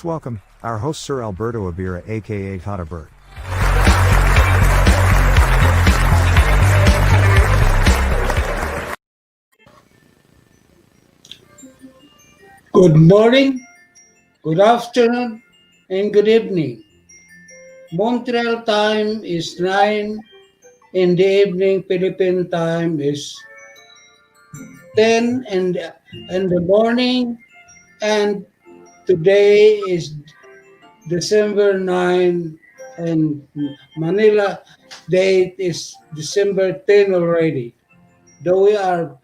Let's welcome our host, Sir Alberto Abira, aka Tata Bert. Good morning, good afternoon, and good evening. Montreal time is 9 in the evening. Philippine time is 10 in the morning. And today is December 9 and Manila date is December 10 already. Though we are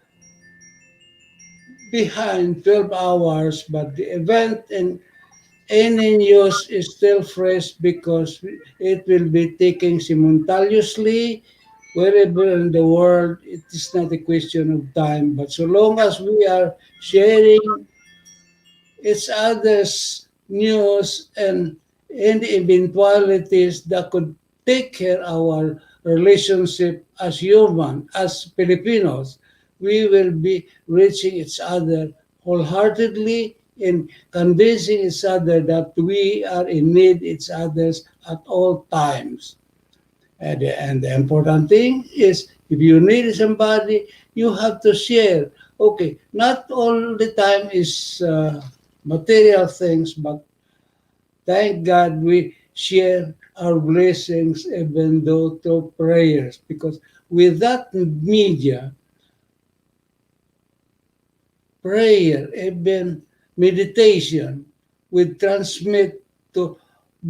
behind 12 hours, but the event in any news is still fresh because it will be taken simultaneously wherever in the world. It is not a question of time, but so long as we are sharing each other's news and any eventualities that could take care our relationship as human, as Filipinos, we will be reaching each other wholeheartedly and convincing each other that we are in need each others at all times. And the important thing is if you need somebody, you have to share. Okay, not all the time is material things, but thank God we share our blessings even though through prayers. Because with that media, prayer, even meditation, will transmit to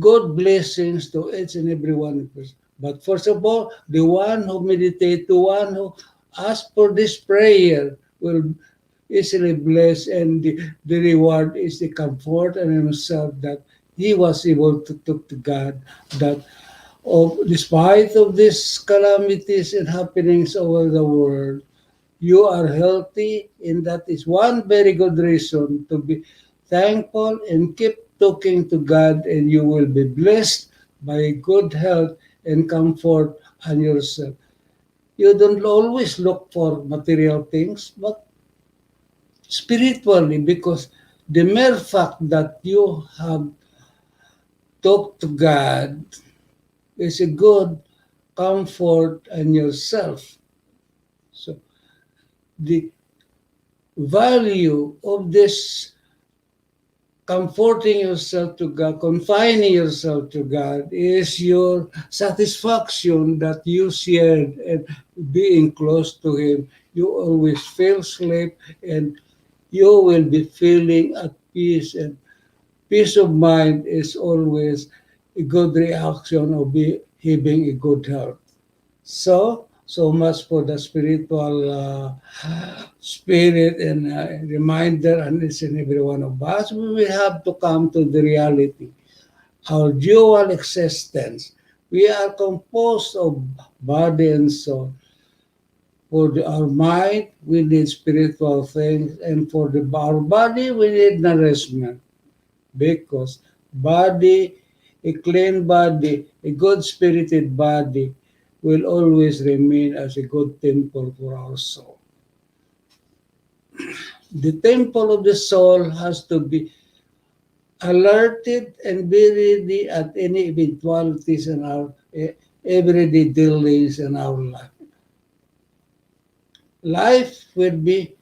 good blessings to each and every one of us. But first of all, the one who meditate, the one who ask for this prayer will easily bless, and the reward is the comfort and himself that he was able to talk to God, that despite of these calamities and happenings over the world, you are healthy, and that is one very good reason to be thankful and keep talking to God, and you will be blessed by good health and comfort on yourself. You don't always look for material things, but spiritually, because the mere fact that you have talked to God is a good comfort on yourself. So the value of this comforting yourself to God, confining yourself to God, is your satisfaction that you shared and being close to Him. You always feel sleep and you will be feeling at peace, and peace of mind is always a good reaction of having a good health. So much for the spiritual spirit and reminder, and each and every one of us. We will have to come to the reality. Our dual existence. We are composed of body and soul. For our mind, we need spiritual things, and for our body, we need nourishment. Because body, a clean body, a good spirited body will always remain as a good temple for our soul. The temple of the soul has to be alerted and be ready at any eventualities in our everyday dealings in our life. Life will be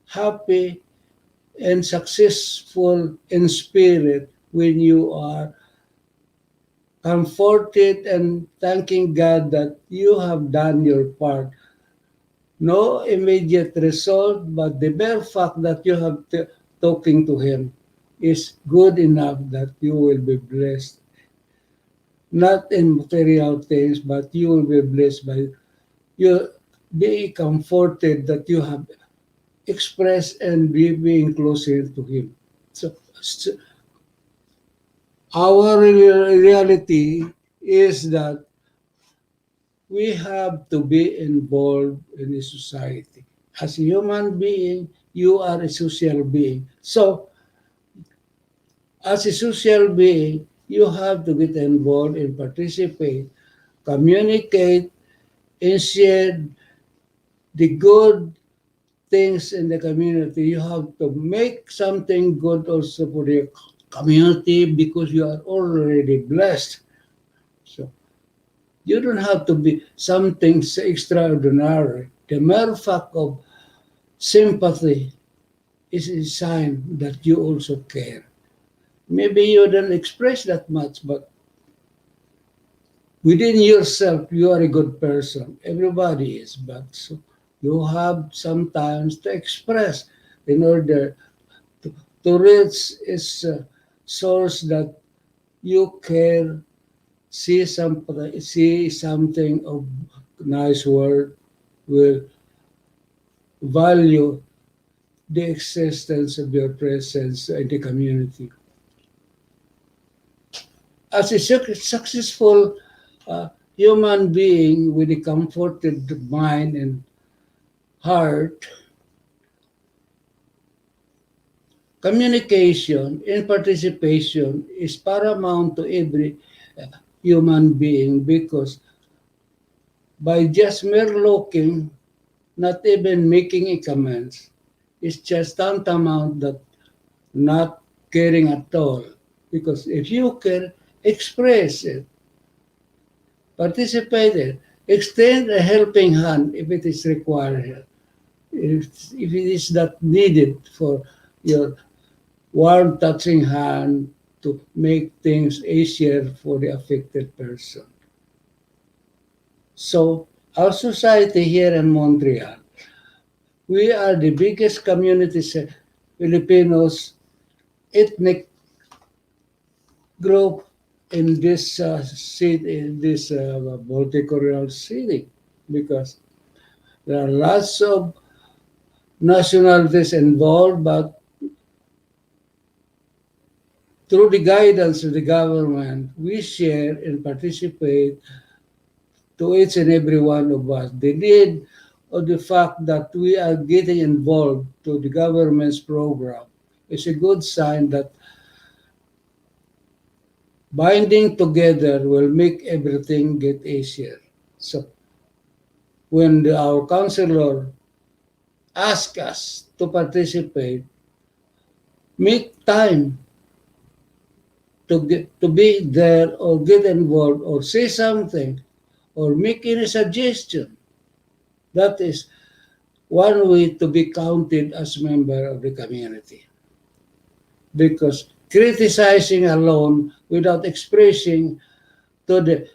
happy and successful in spirit when you are comforted and thanking God that you have done your part. No immediate result, but the bare fact that you have talking to Him is good enough that you will be blessed. Not in material things, but you will be blessed by you being comforted that you have expressed and being closer to Him. So our reality is that we have to be involved in a society. As a human being, you are a social being. So, as a social being, you have to get involved and participate, communicate, and share the good things in the community. You have to make something good also for your community because you are already blessed. So you don't have to be something extraordinary. The mere fact of sympathy is a sign that you also care. Maybe you don't express that much, but within yourself, you are a good person. Everybody is, but so you have sometimes to express in order to, to reach is source that you care, see something of nice word, will value the existence of your presence in the community. As a successful uh, human being with a comforted mind and heart, communication and participation is paramount to every uh, human being because by just mere looking, not even making a comment, is just tantamount that not caring at all. Because if you care, express it, participate it, extend a helping hand if it is required, if it is not needed for your warm touching hand to make things easier for the affected person. So our society here in Montreal, we are the biggest community Filipinos ethnic group in this city, in this multicultural city, because there are lots of nationalities involved, but through the guidance of the government, we share and participate to each and every one of us. The need of the fact that we are getting involved to the government's program is a good sign that binding together will make everything get easier. So when our counselor asks us to participate, make time to be there or get involved or say something or make any suggestion. That is one way to be counted as member of the community. Because criticizing alone without expressing to the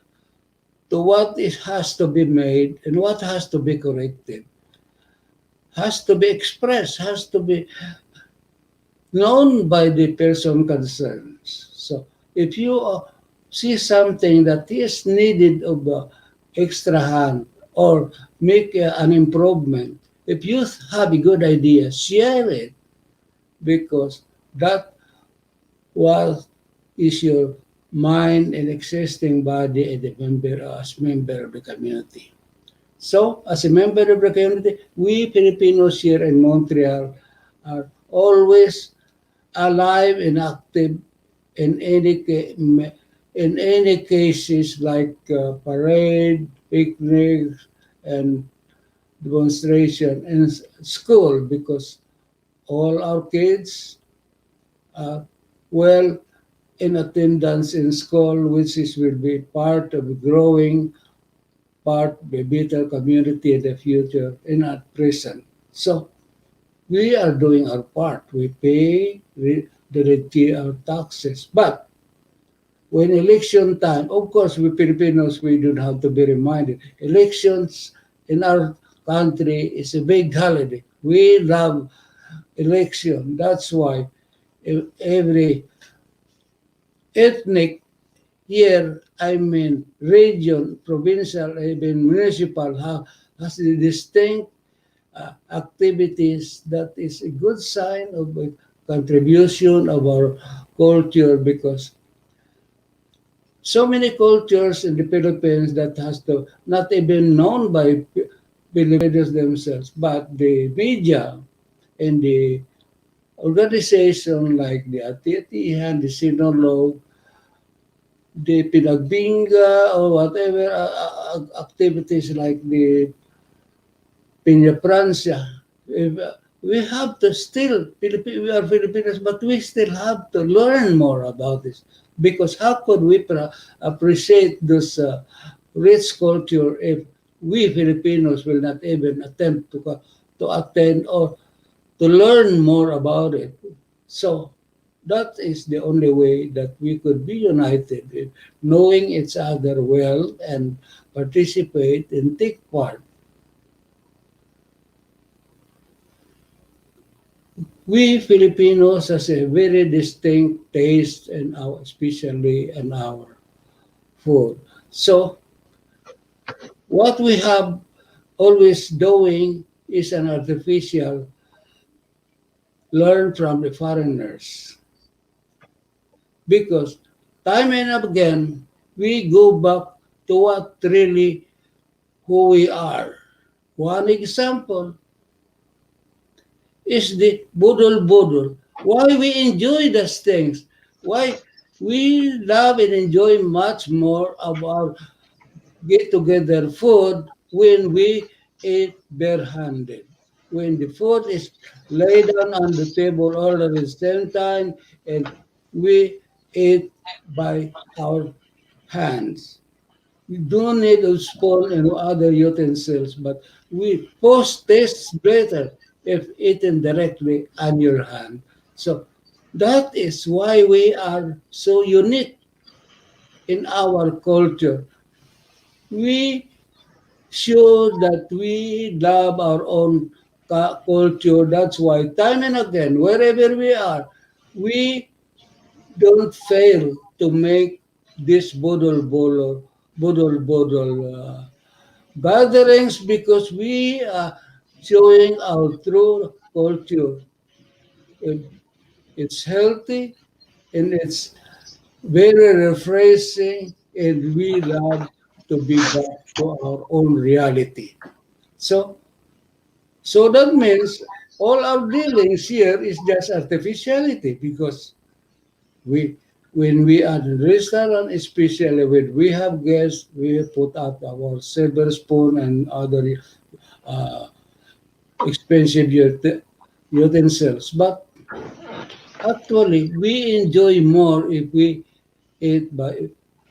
to what is has to be made and what has to be corrected has to be expressed, has to be known by the person concerned. So if you see something that is needed of extra hand or make an improvement, if you have a good idea, share it because that was is your mind and existing body and the member as member of the community. So, as a member of the community, we Filipinos here in Montreal are always alive and active in any cases like parade, picnics, and demonstration in school because all our kids are well in attendance in school, which is will be part of a growing part of the better community in the future and at present. So we are doing our part. We pay our taxes. But when election time, of course, we Filipinos, we don't have to be reminded. Elections in our country is a big holiday. We love election. That's why every ethnic here, I mean region, provincial, even municipal, has a distinct activities that is a good sign of a contribution of our culture because so many cultures in the Philippines that has to not even known by Filipinos themselves, but the media and the organization like the Ati-Atihan, the Sinulog, the Pinagbinga, or whatever activities like the Piña Francia, we have to still, we are Filipinos, but we still have to learn more about this. Because how could we appreciate this rich culture if we Filipinos will not even attempt to attend or to learn more about it? So that is the only way that we could be united, knowing each other well and participate and take part. We Filipinos has a very distinct taste in our, especially in our food. So what we have always doing is an artificial learn from the foreigners, because time and again we go back to what really who we are. One example is the budol budol. Why we enjoy those things? Why we love and enjoy much more of our get together food when we eat barehanded. When the food is laid down on the table all at the same time and we eat by our hands. We don't need a spoon and other utensils, but we post tastes better if eaten directly on your hand. So that is why we are so unique in our culture. We show that we love our own culture. That's why time and again, wherever we are, we don't fail to make this bodol gatherings, because we are showing our true culture. It, it's healthy and it's very refreshing, and we love to be back to our own reality. So, so that means all our dealings here is just artificiality, because we when we are in restaurant, especially when we have guests, we put out our silver spoon and other uh, expensive utensils. But actually, we enjoy more if we eat by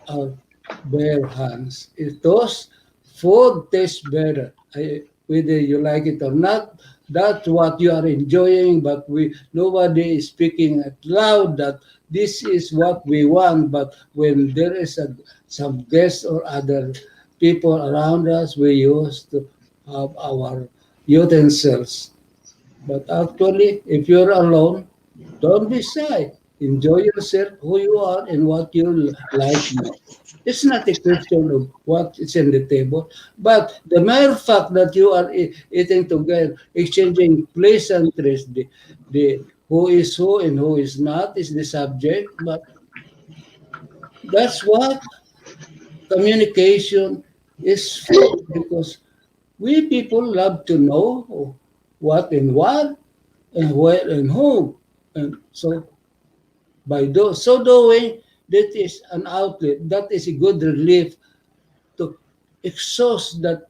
our bare hands. It does food tastes better. Whether you like it or not, that's what you are enjoying. But we nobody is speaking out loud that this is what we want. But when there is some guests or other people around us, we used to have our utensils. But actually, if you're alone, don't be shy. Enjoy yourself, who you are, and what you like more. It's not a question of what is in the table, but the mere fact that you are eating together, exchanging pleasantries, the who is who and who is not is the subject. But that's what communication is for, because we people love to know what and what and where and whom. And so by so doing, that is an outlet. That is a good relief to exhaust that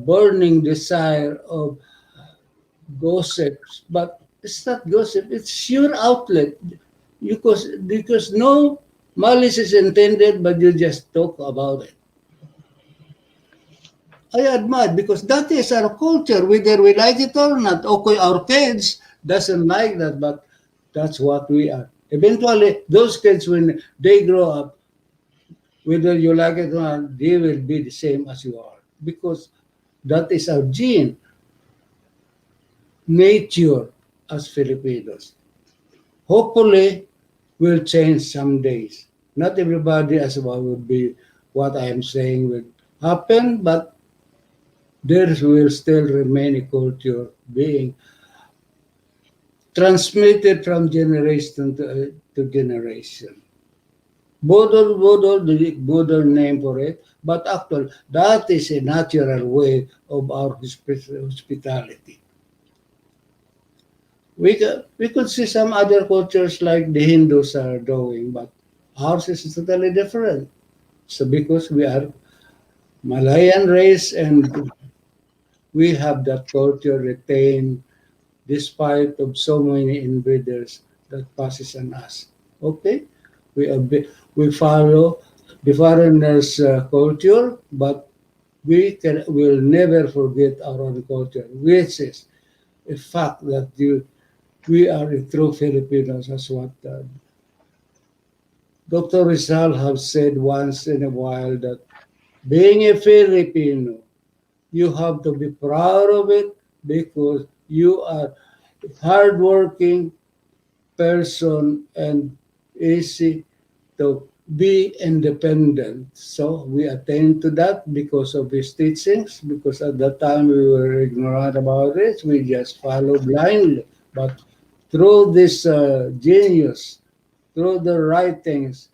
burning desire of gossips. But it's not gossip; it's sheer outlet. Because no malice is intended, but you just talk about it. I admire, because that is our culture, whether we like it or not. Okay, our kids doesn't like that, but that's what we are. Eventually, those kids, when they grow up, whether you like it or not, they will be the same as you are, because that is our gene, nature as Filipinos. Hopefully, will change some days. Not everybody as well would be what I am saying will happen, but there will still remain a culture being transmitted from generation to generation. Bodol, the modern name for it, but actually that is a natural way of our hospitality. We could see some other cultures like the Hindus are doing, but ours is totally different. So because we are Malayan race and we have that culture retained despite of so many invaders that passes on us. Okay, we follow the foreigners' culture, but we will never forget our own culture, which is a fact that we are a true Filipinos, as what Dr. Rizal have said once in a while that being a Filipino, you have to be proud of it because you are a hardworking person and easy to be independent. So we attain to that because of his teachings, because at that time we were ignorant about it. We just follow blindly. But through this genius, through the writings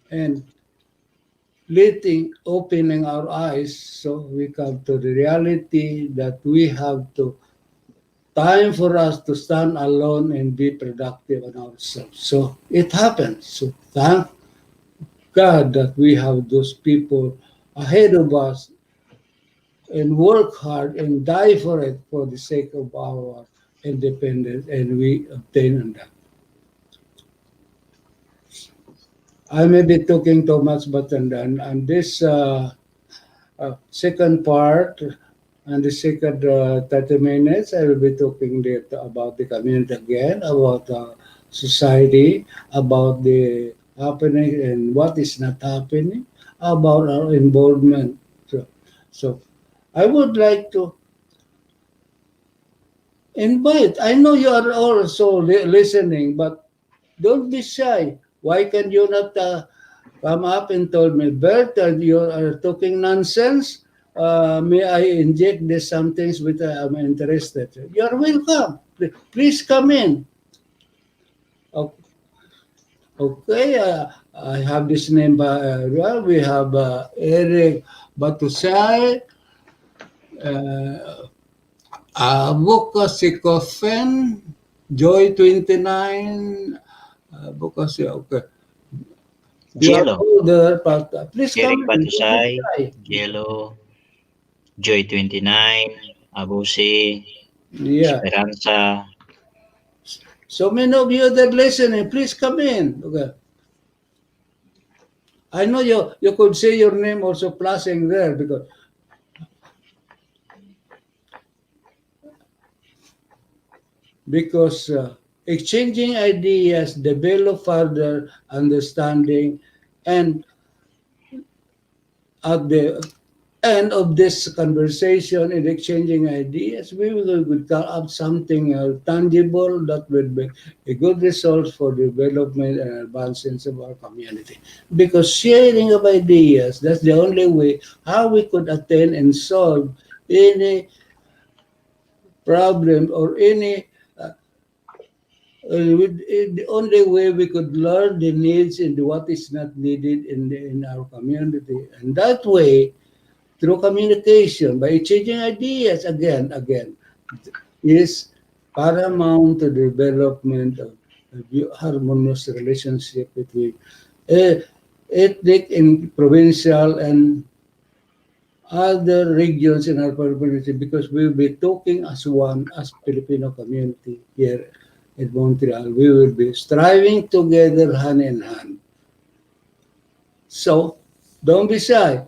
and opening our eyes, so we come to the reality that we have to time for us to stand alone and be productive on ourselves. So it happens. So thank God that we have those people ahead of us and work hard and die for it for the sake of our independence, and we obtain on that. I may be talking too much, but and this second part and the second 30 minutes, I will be talking about the community again, about society, about the happening and what is not happening, about our involvement. So I would like to invite. I know you are also listening, but don't be shy. Why can you not come up and told me, Bert, you are talking nonsense? May I inject this some things which I am interested? You are welcome. Please come in. O- Okay, I have this name. Well, we have Eric Batusay, uh, Advocacy Coffen, Joy 29, Advocacy, okay. You are Jello, older, but please Eric come in. Don't be Batusay, shy. Jello, Joy 29, Abuse, Yeah. Esperanza. So many of you that listening, please come in. Okay. I know you could say your name also flashing there because exchanging ideas develop further understanding, and at the end of this conversation and exchanging ideas, we will come up something tangible that will be a good result for development and advancements of our community. Because sharing of ideas, that's the only way how we could attain and solve any problem or any the only way we could learn the needs and what is not needed in our community. And that way, through communication, by exchanging ideas again, is paramount to the development of a harmonious relationship between uh, ethnic and provincial and other regions in our community, because we'll be talking as one, as Filipino community here in Montreal. We will be striving together hand in hand. So don't be shy.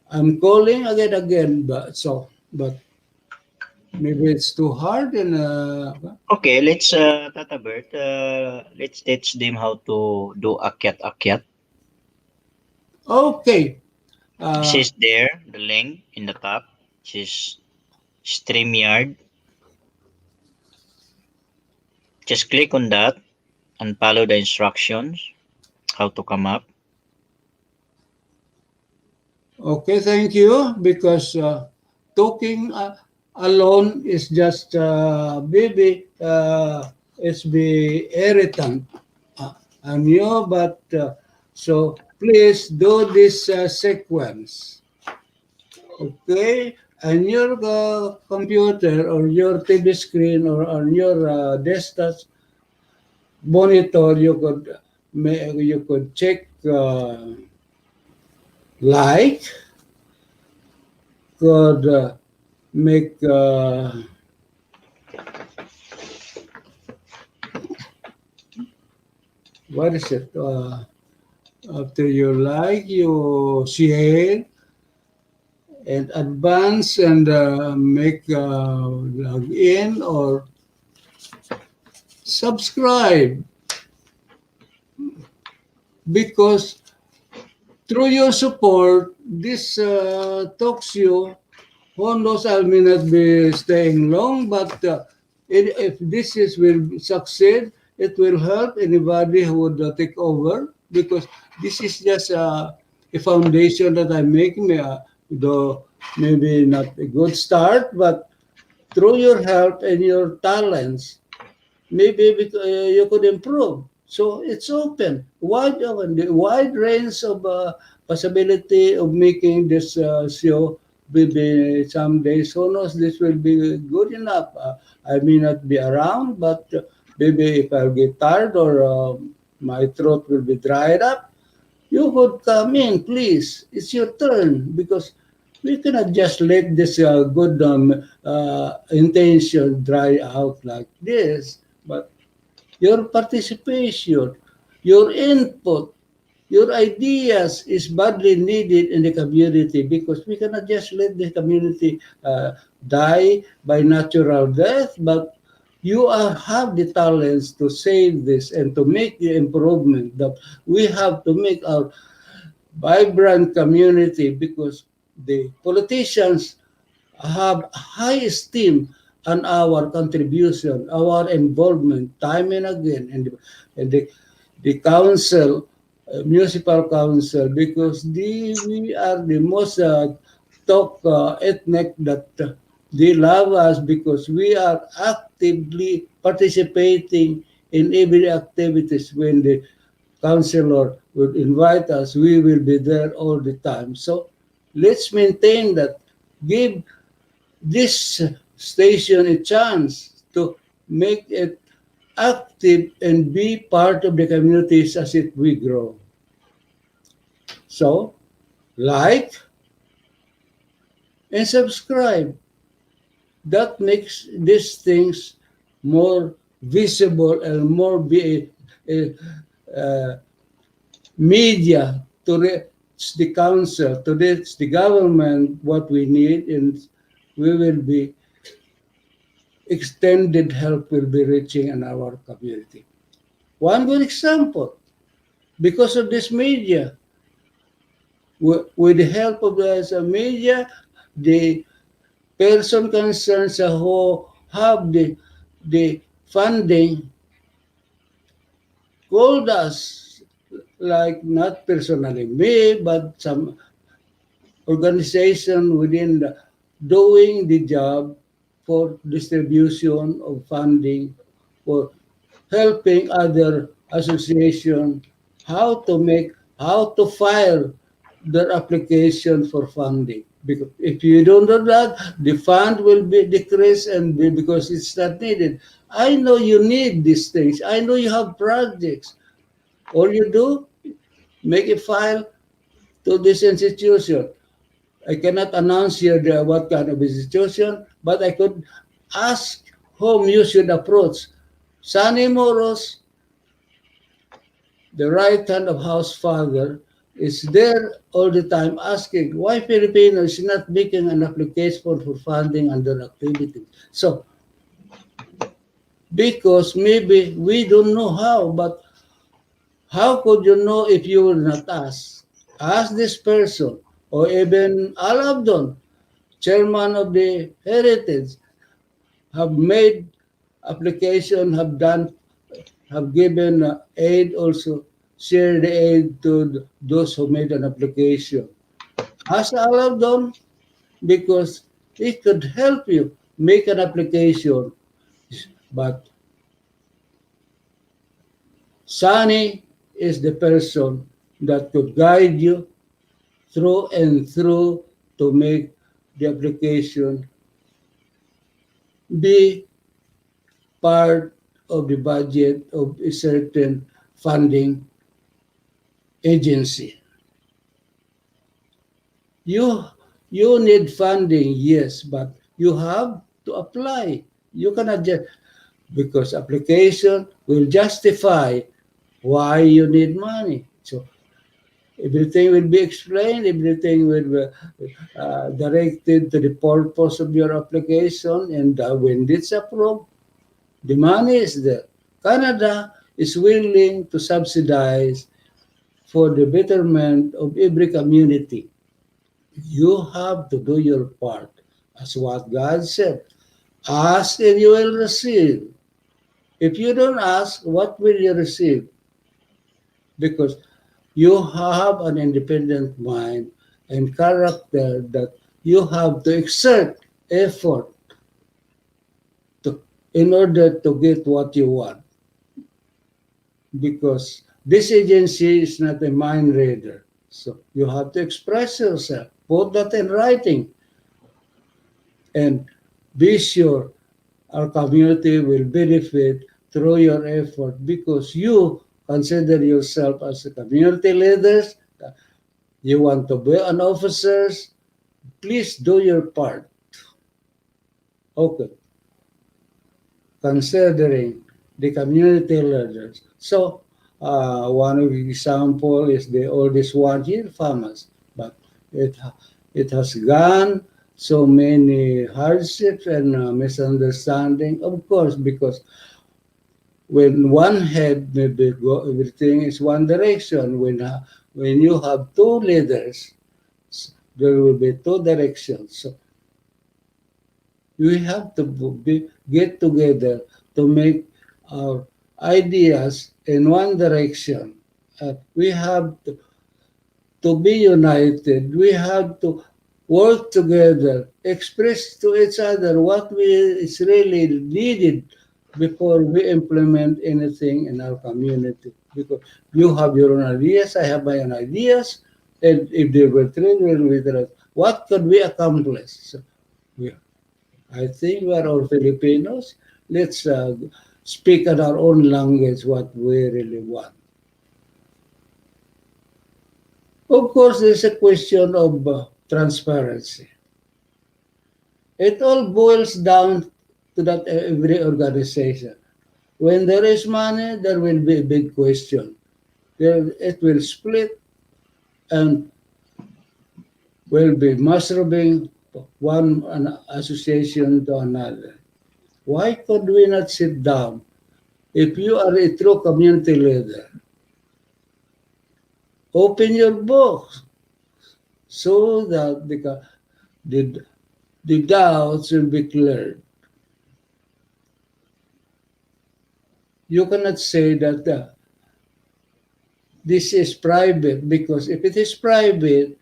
I'm calling again, but maybe it's too hard and Okay, let's Tata Bert, let's teach them how to do akyat. okay. This Uh, is there, the link in the top. This is StreamYard. Just click on that and follow the instructions how to come up. okay, thank you. Because talking alone is just maybe it's be irritant on you, but so please do this sequence, okay? And your computer or your TV screen or on your desktop monitor, you could check like, could make what is it? After you like, you share and advance and make log in or subscribe because through your support, this talks you. Who knows? I may not be staying long, but if this is will succeed, it will help anybody who would take over because this is just a foundation that I'm making. Though maybe not a good start, but through your help and your talents, maybe you could improve. So it's open, the wide range of possibility of making this show. Maybe someday, who knows, this will be good enough. I may not be around, but maybe if I'll get tired or my throat will be dried up, you could come in, please. It's your turn because we cannot just let this good intention dry out like this. But your participation, your input, your ideas is badly needed in the community because we cannot just let the community die by natural death, but you have the talents to save this and to make the improvement that we have to make our vibrant community because the politicians have high esteem on our contribution, our involvement time and again, and the council, municipal council, because we are the most talk ethnic that they love us because we are actively participating in every activities when the counselor would invite us, we will be there all the time. So let's maintain that. Give this station a chance to make it active and be part of the communities as it we grow. So, like and subscribe. That makes these things more visible and more be a media to reach the council, to reach the government what we need, and we will be extended help will be reaching in our community. One good example, because of this media, with the help of the media, the person concerned who have the funding called us, like not personally me, but some organization within doing the job for distribution of funding for helping other association how to file their application for funding. Because if you don't do that, the fund will be decreased because it's not needed. I know you need these things. I know you have projects. All you do, make a file to this institution. I cannot announce here what kind of institution, but I could ask whom you should approach. Sunny Moros, the right hand of house father, is there all the time asking why Filipino is not making an application for funding under activity. So, because maybe we don't know how, but how could you know if you will not ask? Ask this person, or even Alabdon, chairman of the Heritage, have made application, have given aid also, share the aid to those who made an application. Ask Alabdon because it could help you make an application. But Sunny is the person that could guide you through and through to make the application be part of the budget of a certain funding agency. You you need funding, yes, but You have to apply. You cannot just, because application will justify why you need money. So everything will be explained, everything will be directed to the purpose of your application, and when it's approved, the money is there. Canada is willing to subsidize for the betterment of every community. You have to do your part. As what God said, ask and you will receive. If you don't ask, what will you receive? Because you have an independent mind and character that you have to exert effort to, in order to get what you want. Because this agency is not a mind reader. So you have to express yourself, put that in writing, and be sure our community will benefit through your effort because you consider yourself as a community leaders. You want to be an officer, please do your part. Okay, considering the community leaders. So, one of the example is the oldest one here, farmers, but it it has gone so many hardships and misunderstanding. Of course, because when one head maybe go, everything is one direction. When you have two leaders, there will be two directions. So we have to get together to make our ideas in one direction. We have to be united. We have to work together, express to each other what is really needed before we implement anything in our community. Because you have your own ideas, I have my own ideas, and if they were trained with us, what could we accomplish? So we I think we are all Filipinos. Let's speak in our own language what we really want. Of course, there's a question of transparency. It all boils down to that every organization. When there is money, there will be a big question. It will split and will be mushrooming one an association to another. Why could we not sit down? If you are a true community leader, open your books so that the, the doubts will be cleared. You cannot say that this is private because if it is private,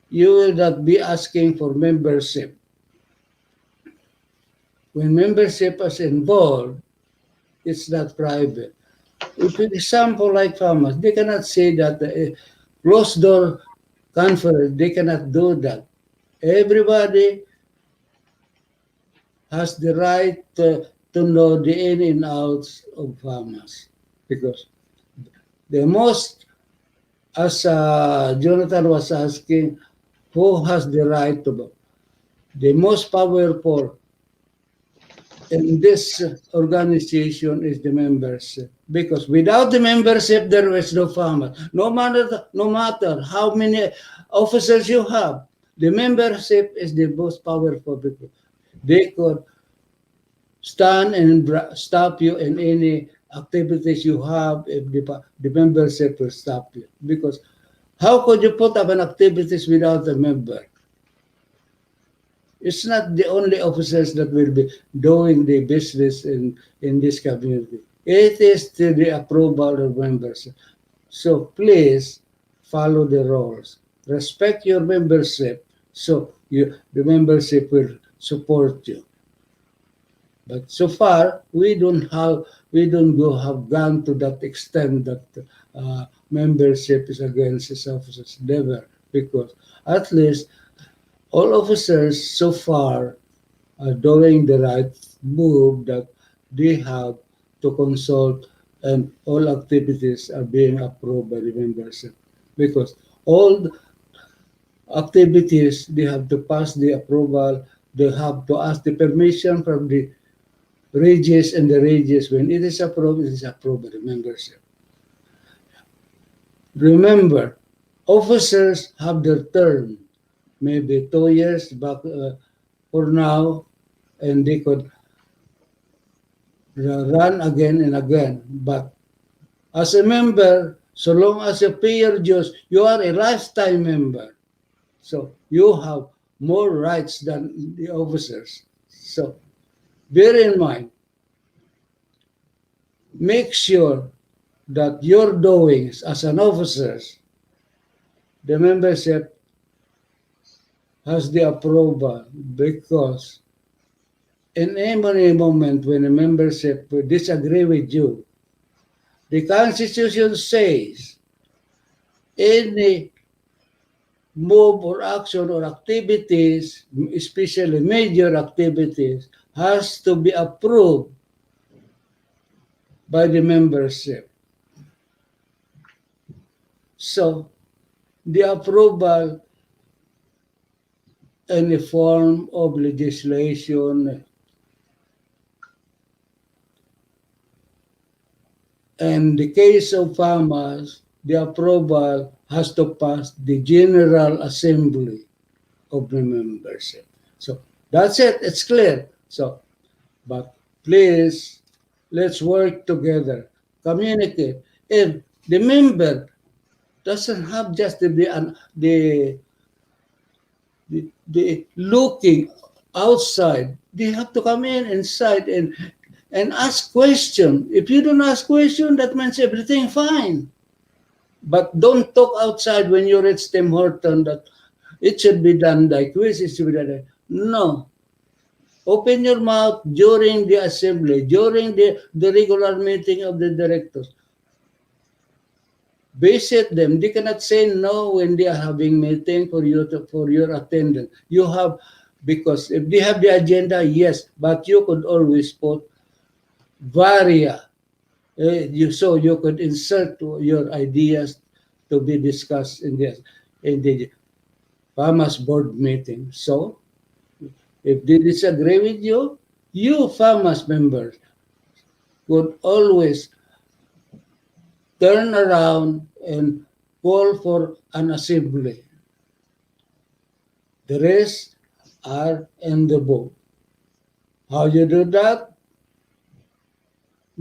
you will not be asking for membership. When membership is involved, it's not private. If an example like farmers, they cannot say that closed door conference, they cannot do that. Everybody has the right to know the in and outs of farmers because the most, as Jonathan was asking, who has the right to vote? The most powerful in this organization is the membership because without the membership there is no farmer. No matter how many officers you have, the membership is the most powerful because they could stand and stop you in any activities you have if the membership will stop you. Because how could you put up an activities without a member? It's not the only officers that will be doing the business in this community. It is to the approval of members. So please follow the rules. Respect your membership so the membership will support you. But so far, we don't have gone to that extent that membership is against its officers. Never, because at least all officers so far are doing the right move that they have to consult and all activities are being approved by the membership. Because all activities, they have to pass the approval They have to ask the permission from the Regis, and the Regis, when it is approved by the membership. Remember, officers have their term, maybe 2 years back for now, and they could run again and again. But as a member, so long as you pay your dues, you are a lifetime member. So you have more rights than the officers. So bear in mind, make sure that your doings as an officer, the membership has the approval, because in any moment when a membership will disagree with you, the Constitution says any move or action or activities, especially major activities, has to be approved by the membership. So the approval in the form of legislation, and the case of FAMAS, the approval has to pass the General Assembly of the membership. So that's it. It's clear. So, but please, let's work together, communicate. If the member doesn't have just to be the looking outside, they have to come in inside and ask question. If you don't ask question, that means everything fine. But don't talk outside when you reach Tim Horton that it should be done like this, it should be done like. No. Open your mouth during the assembly, during the regular meeting of the directors. Visit them. They cannot say no when they are having meeting for your attendance. You have, because if they have the agenda, yes, but you could always put varia. So you could insert your ideas to be discussed in the FAMAS board meeting. So if they disagree with you, FAMAS members could always turn around and call for an assembly. The rest are in the book. How you do that?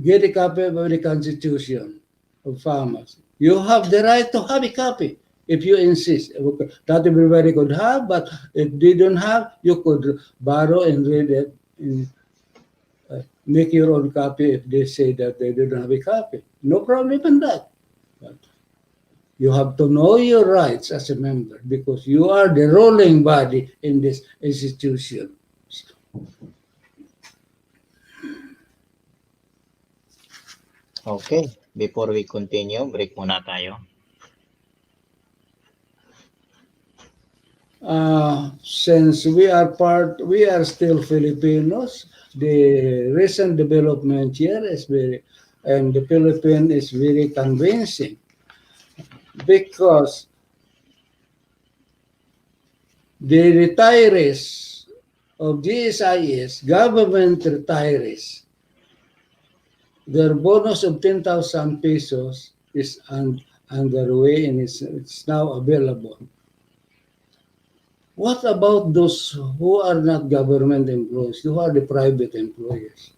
Get a copy of the Constitution of FAMAS. You have the right to have a copy if you insist. Not everybody could have, but if they don't have, you could borrow and read it and make your own copy if they say that they don't have a copy. No problem in that. But you have to know your rights as a member because you are the ruling body in this institution. Okay, before we continue, break muna tayo. Since we are still Filipinos, the recent development here is and the Philippines is very convincing because the retirees of GSIS, government retirees, their bonus of 10,000 pesos is underway and it's now available. What about those who are not government employees, who are the private employees?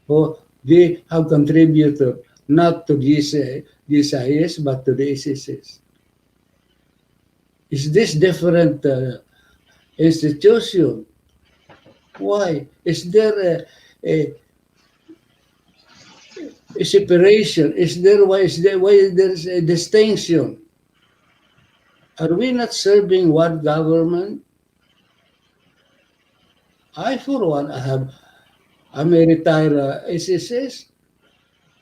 Who they have contributed not to GSIS but to the SSS. Is this different institution? Why? Is there a separation? Why is there is a distinction? Are we not serving one government? I, for one, I'm a retired SSS.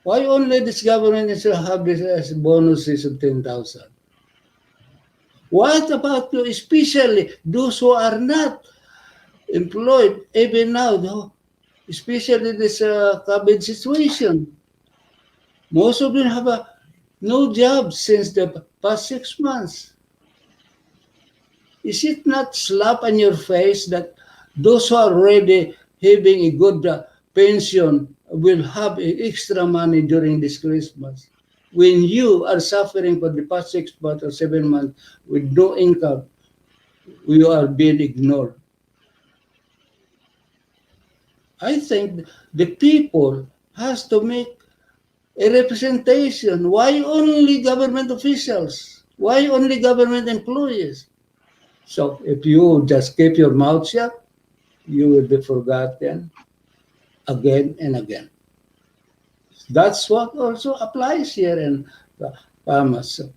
Why only this government is to have this as bonuses of 10,000? What about you, especially those who are not employed even now, though, especially this COVID situation? Most of them have no job since the past 6 months. Is it not slap on your face that Those who are already having a good pension will have extra money during this Christmas. When you are suffering for the past 6 months or 7 months with no income, you are being ignored. I think the people has to make a representation. Why only government officials? Why only government employees? So if you just keep your mouth shut, you will be forgotten again and again. That's what also applies here in Bahamas. So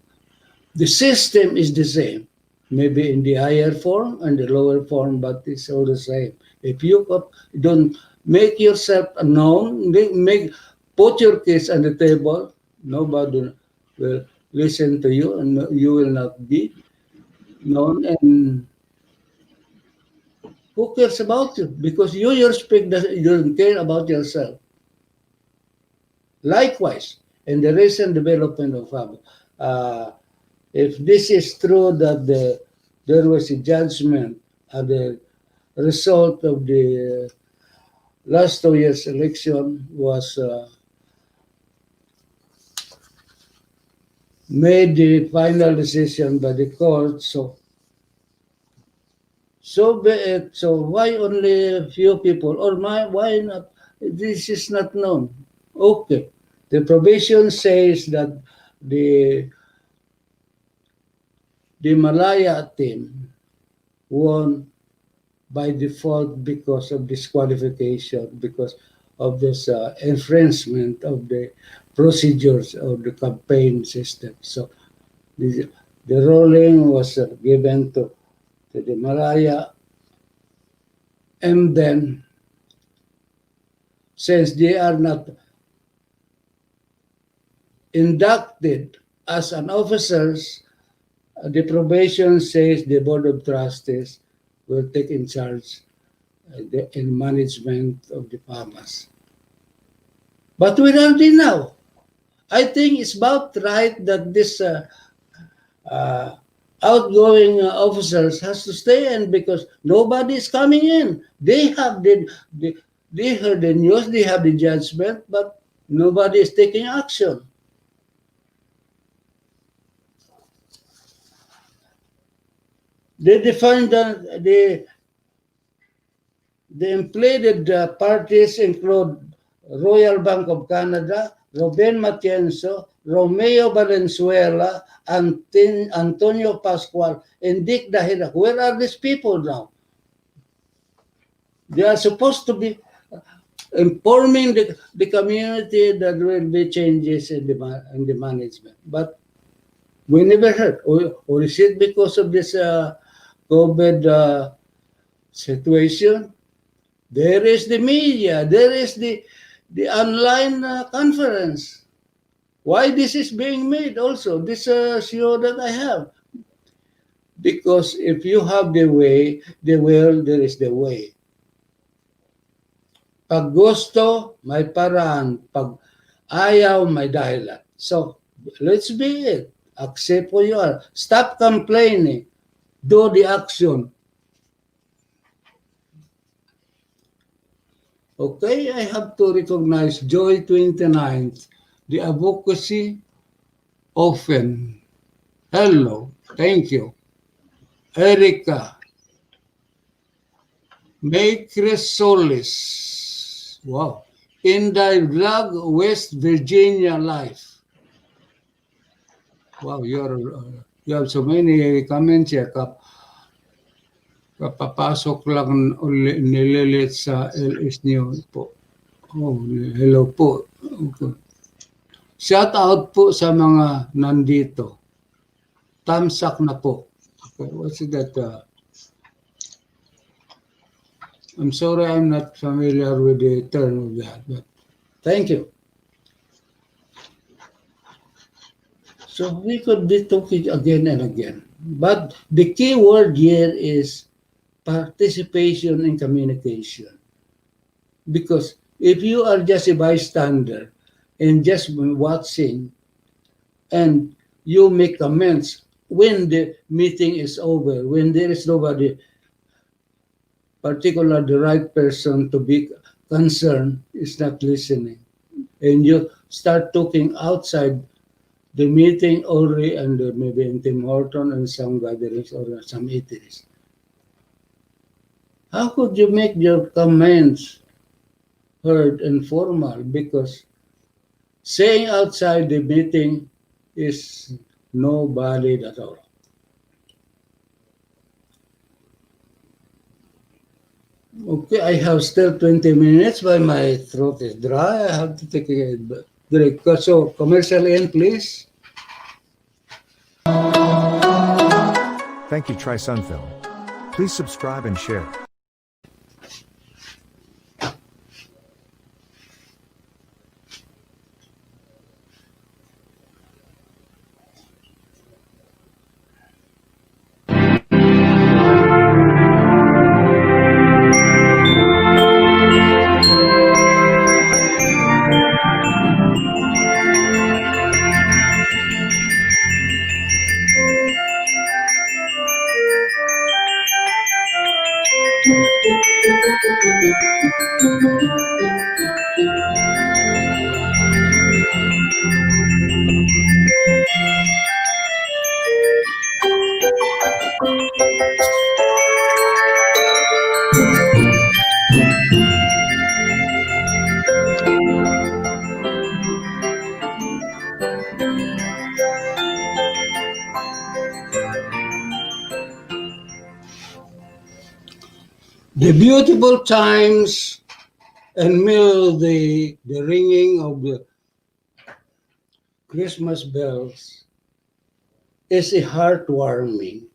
the system is the same, maybe in the higher form and the lower form, but it's all the same. If you don't make yourself known, put your case on the table, nobody will listen to you, and you will not be known. And who cares about you? Because you don't care about yourself. Likewise, in the recent development of if this is true that there was a judgment at the result of the last 2 years election was made the final decision by the court. So be it. So why only a few people, or why not? This is not known. Okay, the provision says that the the Malaya team won by default because of disqualification, because of this infringement of the procedures of the campaign system. So the, the ruling was given to the Malaya, and then since they are not inducted as an officers, the probation says the board of trustees will take in charge in management of the farmers. But where are they now? I think it's about right that this uh, outgoing officers has to stay in because nobody is coming in. They heard the news, they have the judgment, but nobody is taking action. They define the implicated parties include Royal Bank of Canada, Ruben Matienzo, Romeo Valenzuela, and Antonio Pascual, and Dick Dahira. Where are these people now? They are supposed to be informing the community that there will be changes in the management. But we never heard. Or is it because of this COVID situation? There is the media. There is the online conference. Why this is being made also? This show that I have. Because if you have the way, the will, there is the way. Pag gusto, may paraan. Pag ayaw, may dahilan. So, let's be it. Accept who you are. Stop complaining. Do the action. Okay, I have to recognize Joy 29th, the advocacy often. Hello, thank you. Erica, May Solis. Wow. In thy vlog, West Virginia life. Wow, you have so many comments here. Kapapasok lang nililit sa LS News po. Oh, hello po. Okay. Shout out po sa mga nandito. Tamsak na po. Okay, what's that? I'm sorry I'm not familiar with the term of that, but thank you. So we could be talking again and again. But the key word here is participation and communication. Because if you are just a bystander and just watching and you make comments when the meeting is over, when there is nobody particular the right person to be concerned is not listening. And you start talking outside the meeting already and maybe in Tim Horton and some gatherings or some eateries. How could you make your comments heard and formal? Because saying outside the meeting is no valid at all. Okay, I have still 20 minutes, but my throat is dry. I have to take a break. So, commercial in, please. Thank you, Try Sunfilm. Please subscribe and share. The beautiful chimes and the ringing of the Christmas bells is a heartwarming.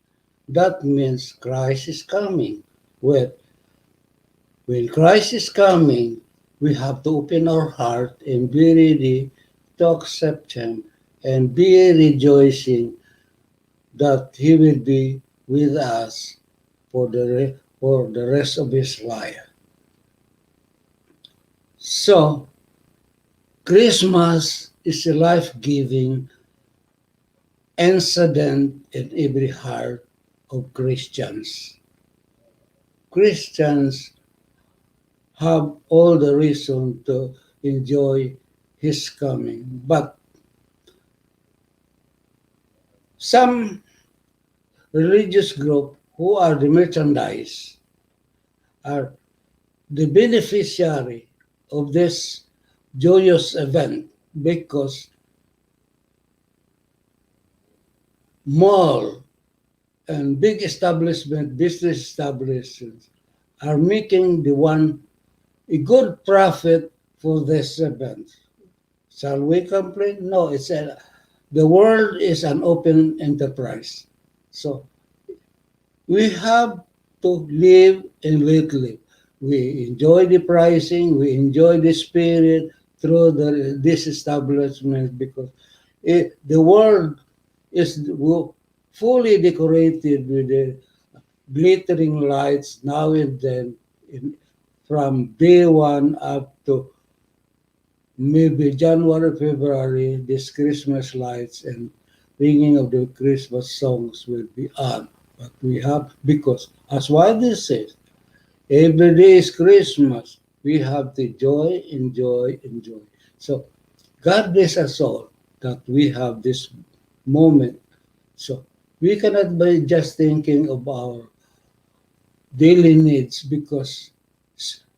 That means Christ is coming. When, when Christ is coming, we have to open our heart and be ready to accept Him and be rejoicing that He will be with us for the rest of His life. So, Christmas is a life giving incident in every heart of Christians. Christians have all the reason to enjoy His coming. But some religious group who are the merchandise are the beneficiary of this joyous event because mall and big establishment, business establishments are making the one a good profit for this event. Shall we complain? No, the world is an open enterprise. So we have to live and let live. We enjoy the pricing, we enjoy the spirit through this establishment because the world is fully decorated with the glittering lights now and then in, from day one up to maybe January, February, these Christmas lights and ringing of the Christmas songs will be on. But we have, because as what this says, every day is Christmas. We have to enjoy, enjoy, enjoy. So God bless us all that we have this moment. So we cannot be just thinking of our daily needs because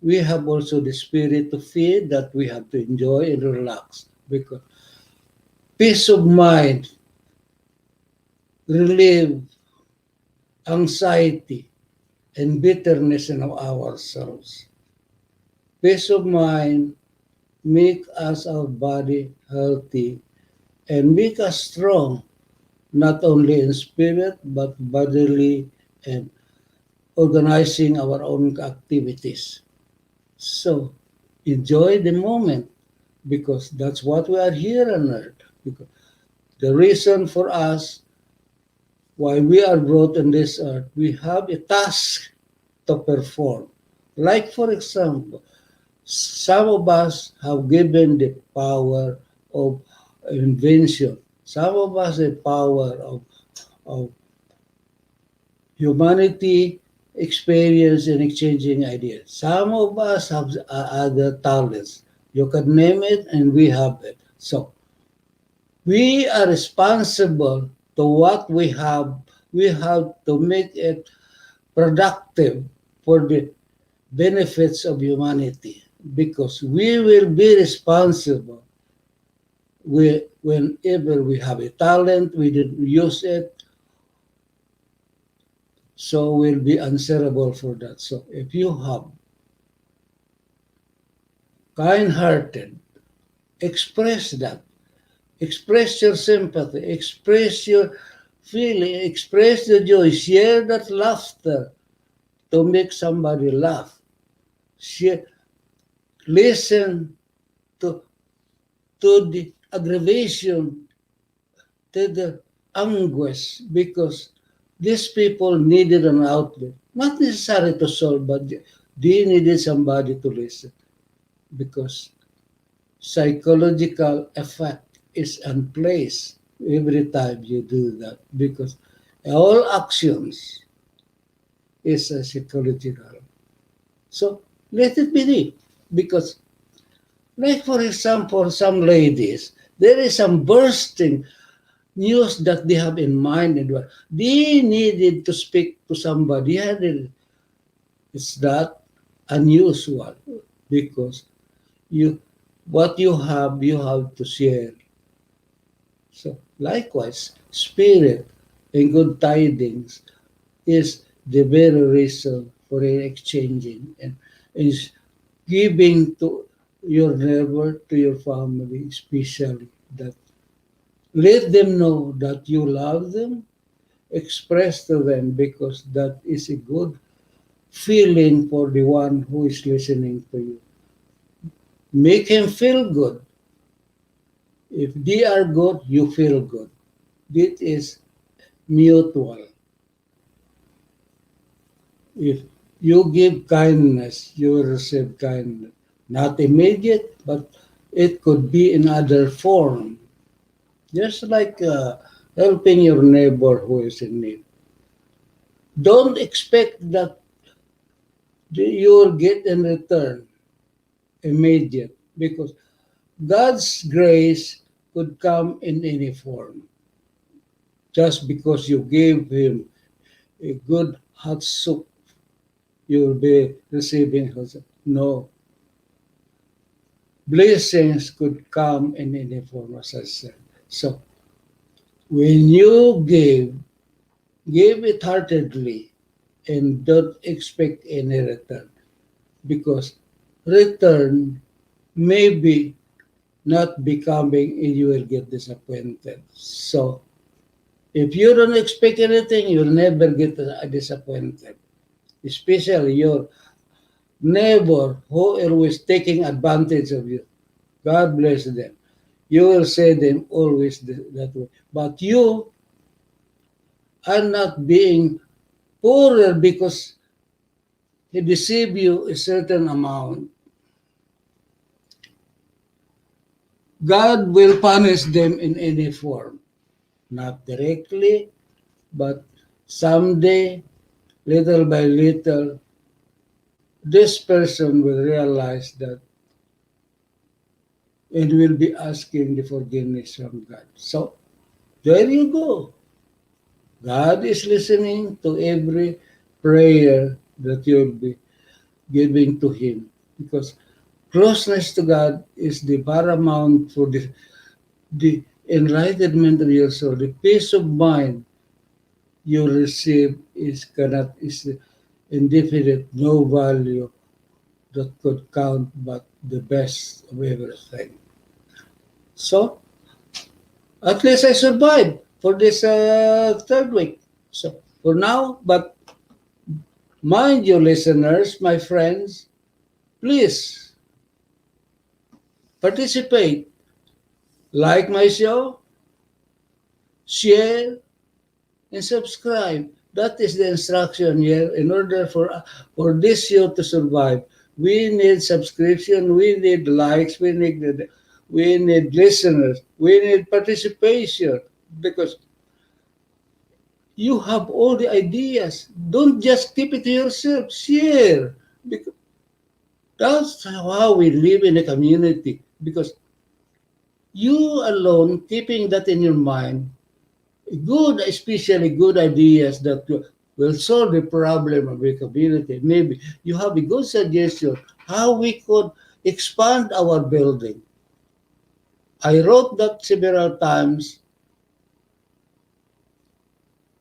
we have also the spirit to feed that we have to enjoy and relax because peace of mind relieve anxiety and bitterness in ourselves. Peace of mind make us our body healthy and make us strong not only in spirit but bodily and organizing our own activities. So enjoy the moment because that's what we are here on earth. Because the reason for us why we are brought on this earth, we have a task to perform. Like for example, some of us have given the power of invention. Some of us the power of humanity experience in exchanging ideas. Some of us have other talents. You can name it, and we have it. So we are responsible to what we have. We have to make it productive for the benefits of humanity because we will be responsible whenever we have a talent, we didn't use it, so we'll be answerable for that. So if you have kind-hearted, express that. Express your sympathy, express your feeling, express the joy, share that laughter to make somebody laugh. Share, listen to, to the aggravation, to the anguish, because these people needed an outlet. Not necessary to solve, but they needed somebody to listen because psychological effect is in place every time you do that because all actions is psychological. So let it be deep because, like for example, some ladies, there is some bursting news that they have in mind and what they needed to speak to somebody. It's not unusual because you what you have to share. So likewise, spirit and good tidings is the very reason for exchanging and is giving to your neighbor, to your family, especially that let them know that you love them, express to them because that is a good feeling for the one who is listening to you. Make him feel good. If they are good, you feel good. This is mutual. If you give kindness, you will receive kindness. Not immediate, but it could be in other form. Just like helping your neighbor who is in need. Don't expect that you'll get in return immediate because God's grace could come in any form. Just because you gave him a good hot soup, you'll be receiving hot soup. No, blessings could come in any form, as I said. So when you give it heartedly and don't expect any return because return may be not becoming and you will get disappointed. So if you don't expect anything, you'll never get disappointed. Especially your neighbor who always taking advantage of you. God bless them. You will say them always that way. But you are not being poorer because he deceived you a certain amount. God will punish them in any form. Not directly, but someday, little by little, this person will realize that and will be asking the forgiveness from God. So, there you go. God is listening to every prayer that you'll be giving to Him because closeness to God is the paramount for the enlightenment of your soul. The peace of mind you receive is indefinite, no value that could count but the best of everything. So at least I survived for this third week. So for now, but mind you, listeners, my friends, please participate, like my show, share, and subscribe. That is the instruction here. In order for this show to survive, we need subscription, we need likes, we need listeners, we need participation because You have all the ideas. Don't just keep it to yourself. Share. Because that's how we live in a community. Because you alone keeping that in your mind, good, especially good ideas that will solve the problem of the community. Maybe you have a good suggestion how we could expand our building. I wrote that several times,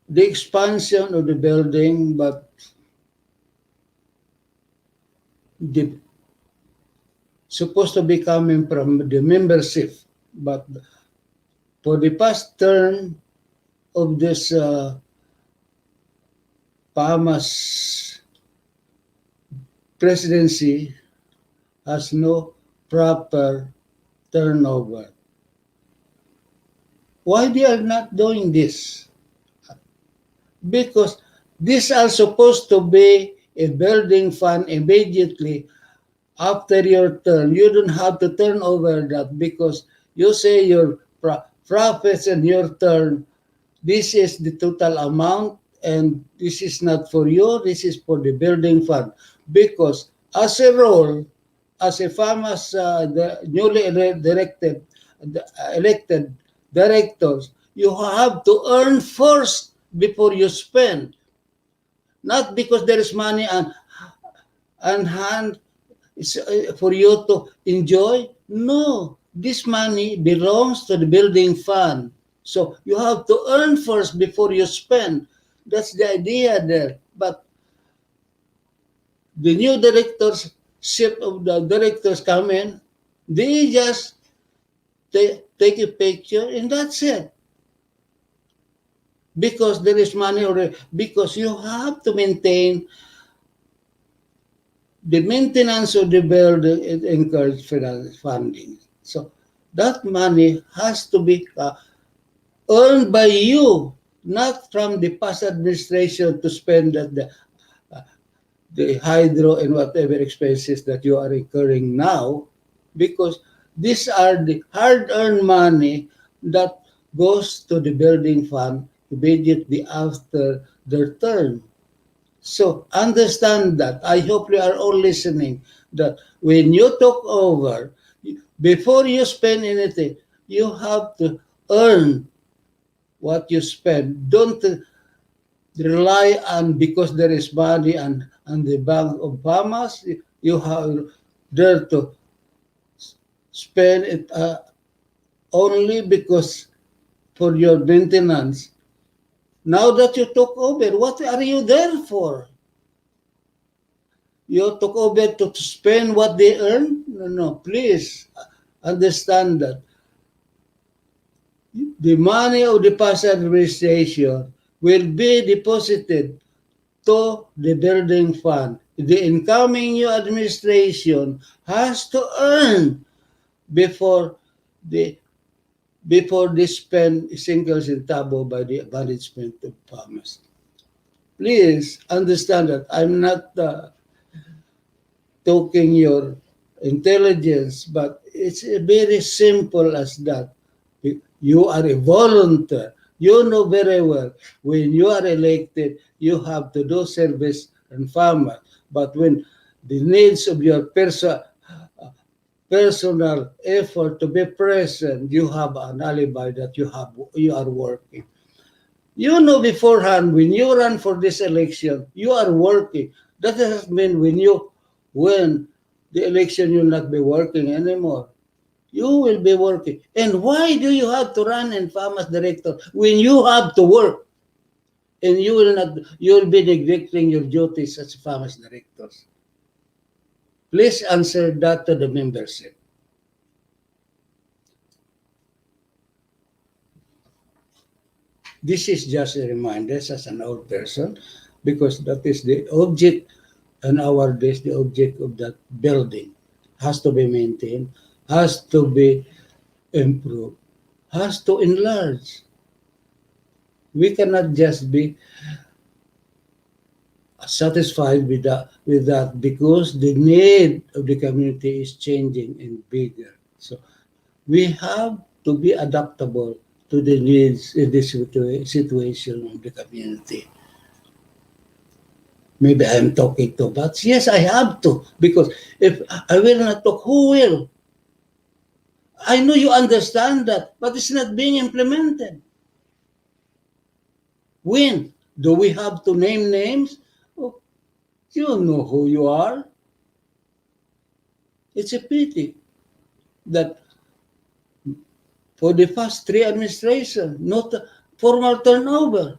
the expansion of the building, but the supposed to be coming from the membership. But for the past term of this PAMAS presidency has no proper turnover. Why they are not doing this? Because these are supposed to be a building fund immediately after your turn. You don't have to turn over that because you say your profits and your turn, this is the total amount and this is not for you, this is for the building fund. Because as a role, as a farmers, the newly elected directors, you have to earn first before you spend. Not because there is money on hand for you to enjoy. No, this money belongs to the building fund. So you have to earn first before you spend. That's the idea there. But the new directors, shift of the directors come in, they just take a picture and that's it. Because there is money already. Because you have to maintain the maintenance of the building. It encourages funding. So that money has to be earned by you, not from the past administration to spend at the hydro and whatever expenses that you are incurring now, because these are the hard-earned money that goes to the building fund immediately after their term. So understand that. I hope you are all listening that when you took over, before you spend anything, you have to earn what you spend. Don't rely on because there is money and the Bank of Bahamas. You have there to spend it only because for your maintenance. Now that you took over, what are you there for? You took over to spend what they earn? No, no, please understand that the money of the past administration will be deposited to the building fund. The incoming new administration has to earn before the before they spend a single centavo by the management of farmers. Please understand that I'm not talking your intelligence, but it's very simple as that. You are a volunteer. You know very well when you are elected, you have to do service and farmer. But when the needs of your personal effort to be present, you have an alibi that you are working. You know beforehand when you run for this election, you are working. That doesn't mean when you win the election, you'll not be working anymore. You will be working. And why do you have to run in farmers director when you have to work? And you will be neglecting your duties as farmers directors. Please answer that to the membership. This is just a reminder as an old person because that is the object and our days, the object of that building has to be maintained, has to be improved, has to enlarge. We cannot just be satisfied with that because the need of the community is changing and bigger. So we have to be adaptable to the needs in this situation of the community. Maybe I'm talking too much. Yes, I have to, because if I will not talk, who will? I know you understand that, but it's not being implemented. When? Do we have to name names? Oh, you know who you are. It's a pity that for the past three administration, not a formal turnover.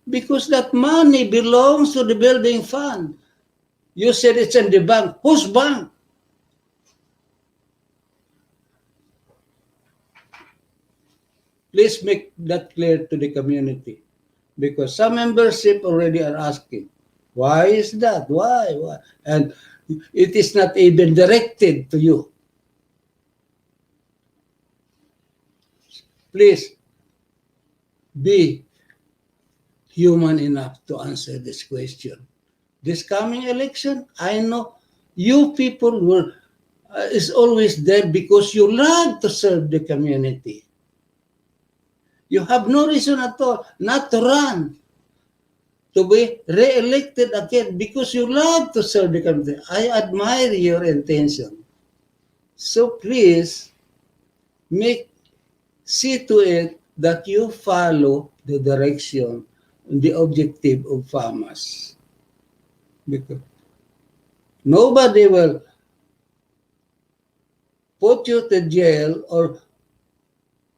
Because that money belongs to the building fund. You said it's in the bank. Whose bank? Please make that clear to the community. Because some membership already are asking, why is that? Why? Why? And it is not even directed to you. Please be human enough to answer this question. This coming election, I know you people were is always there because you love to serve the community. You have no reason at all not to run, to be re-elected again because you love to serve the community. I admire your intention. So please make see to it that you follow the direction and the objective of farmers. Because nobody will put you to jail or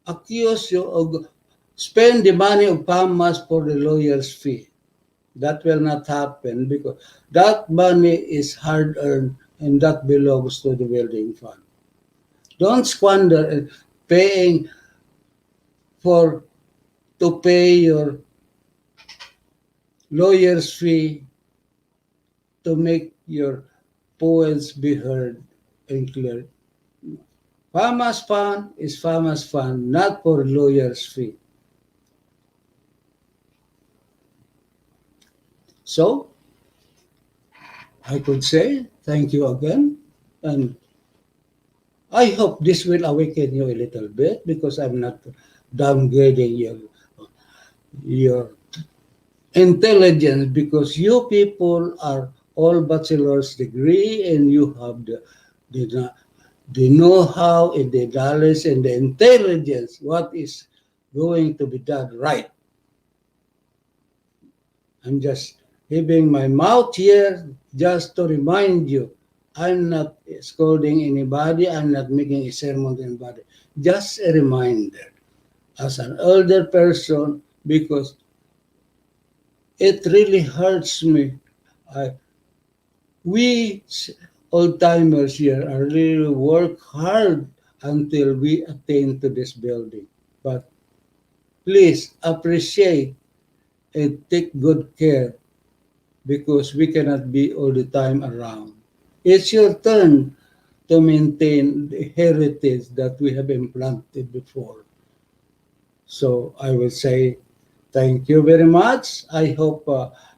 accuse you of spend the money of farmers for the lawyer's fee. That will not happen because that money is hard earned and that belongs to the building fund. Don't squander paying for to pay your lawyer's fee to make your poems be heard and clear. Farmers fund is farmers fund, not for lawyer's fee. So I could say thank you again, and I hope this will awaken you a little bit because I'm not downgrading your intelligence because you people are all bachelor's degree and you have the know-how and the knowledge and the intelligence what is going to be done right. I'm just having my mouth here just to remind you. I'm not scolding anybody. I'm not making a sermon to anybody. Just a reminder as an elder person because it really hurts me. I, we old timers here are really work hard until we attain to this building. But please appreciate and take good care because we cannot be all the time around. It's your turn to maintain the heritage that we have implanted before. So I will say thank you very much. I hope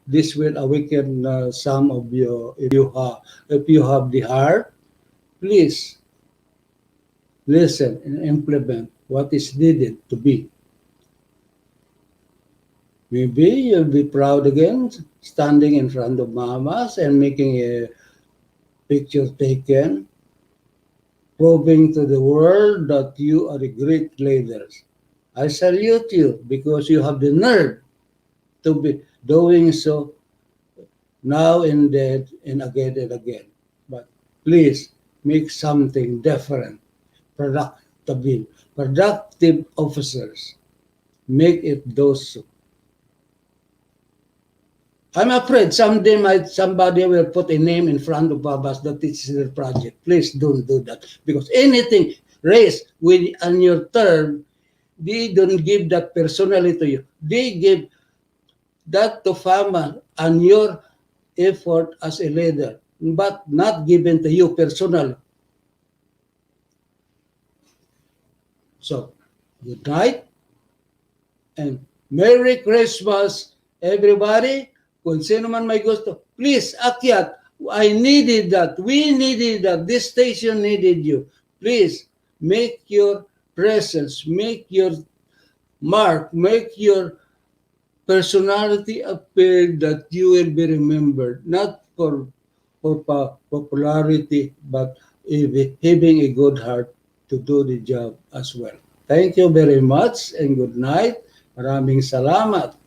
this will awaken some of you. If you have the heart, please listen and implement what is needed to be. Maybe you'll be proud again, standing in front of mamas and making a picture taken, proving to the world that you are a great leader. I salute you because you have the nerve to be doing so now and then and again and again. But please make something different, productive, productive officers. Make it those. So. I'm afraid someday somebody will put a name in front of us that it's their project. Please don't do that because anything raised with on your term, they don't give that personally to you. They give that to farmer and your effort as a leader, but not given to you personally. So, good night and Merry Christmas, everybody. Kung sino man may gusto, please, akyat. I needed that. We needed that. This station needed you. Please, make your presence, make your mark, make your personality appear that you will be remembered, not for popularity, but having a good heart to do the job as well. Thank you very much and good night. Maraming salamat.